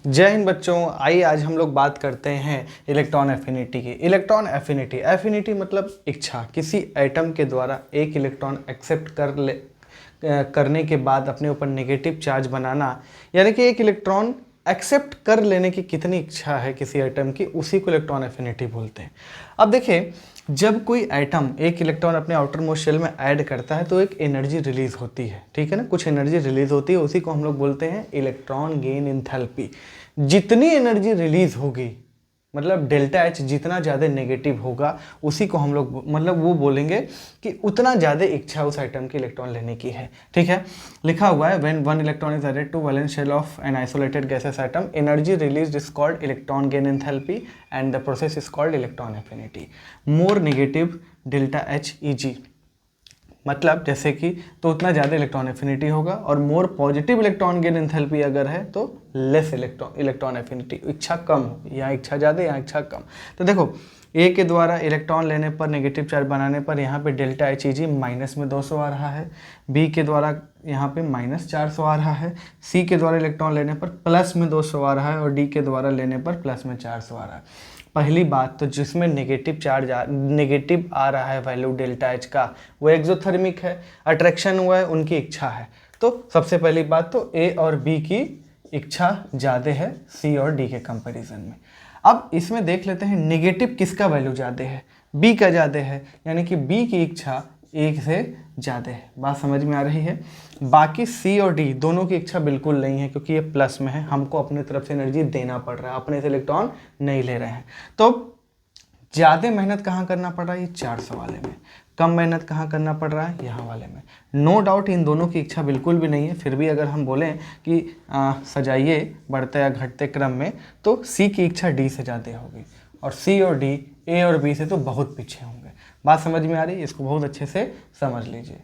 जय हिंद बच्चों, आइए आज हम लोग बात करते हैं इलेक्ट्रॉन एफिनिटी की। इलेक्ट्रॉन एफिनिटी, एफिनिटी मतलब इच्छा, किसी एटम के द्वारा एक इलेक्ट्रॉन एक्सेप्ट करने के बाद अपने ऊपर नेगेटिव चार्ज बनाना, यानी कि एक इलेक्ट्रॉन एक्सेप्ट कर लेने की कितनी इच्छा है किसी एटम की, उसी को इलेक्ट्रॉन एफिनिटी बोलते हैं। अब देखिए, जब कोई एटम एक इलेक्ट्रॉन अपने आउटर मोस्ट शेल में ऐड करता है तो एक एनर्जी रिलीज होती है, ठीक है ना, कुछ एनर्जी रिलीज होती है, उसी को हम लोग बोलते हैं इलेक्ट्रॉन गेन एंथैल्पी। जितनी एनर्जी रिलीज होगी, मतलब डेल्टा एच जितना ज़्यादा नेगेटिव होगा, उसी को हम लोग मतलब वो बोलेंगे कि उतना ज़्यादा इच्छा उस आइटम की इलेक्ट्रॉन लेने की है, ठीक है। लिखा हुआ है when one electron is added to valence shell of an isolated gases atom, energy released is called electron gain enthalpy and the process is called electron affinity. More negative delta H E G, मतलब जैसे कि तो उतना ज़्यादा electron affinity होगा, और more positive electron gain enthalpy अगर है तो लेस इलेक्ट्रॉन एफिनिटी, इच्छा कम होगी, यहाँ इच्छा ज़्यादा यहाँ इच्छा कम। तो देखो, ए के द्वारा इलेक्ट्रॉन लेने पर नेगेटिव चार्ज बनाने पर यहाँ पे डेल्टा एच ई जी माइनस में 200 आ रहा है, बी के द्वारा यहाँ पे माइनस 400 आ रहा है, सी के द्वारा इलेक्ट्रॉन लेने पर प्लस में 200 आ रहा है, और डी के द्वारा लेने पर प्लस में 400 आ रहा है। पहली बात तो जिसमें नेगेटिव आ रहा है वैल्यू डेल्टा एच का, वो एक्सोथर्मिक है, अट्रैक्शन हुआ है, उनकी इच्छा है। तो सबसे पहली बात तो ए और बी की इच्छा ज़्यादा है सी और डी के कंपैरिजन में। अब इसमें देख लेते हैं नेगेटिव किसका वैल्यू ज़्यादा है, बी का ज़्यादा है, यानी कि बी की इच्छा एक से ज़्यादा है। बात समझ में आ रही है। बाकी सी और डी दोनों की इच्छा बिल्कुल नहीं है, क्योंकि ये प्लस में है, हमको अपने तरफ से एनर्जी देना पड़ रहा है, अपने से इलेक्ट्रॉन नहीं ले रहे हैं। तो ज़्यादा मेहनत कहाँ करना पड़ रहा है, ये 400 वाले में, कम मेहनत कहाँ करना पड़ रहा है, यहाँ वाले में। नो डाउट इन दोनों की इच्छा बिल्कुल भी नहीं है, फिर भी अगर हम बोलें कि सजाइए बढ़ते या घटते क्रम में, तो सी की इच्छा डी से ज़्यादा होगी, और सी और डी ए और बी से तो बहुत पीछे होंगे। बात समझ में आ रही है, इसको बहुत अच्छे से समझ लीजिए।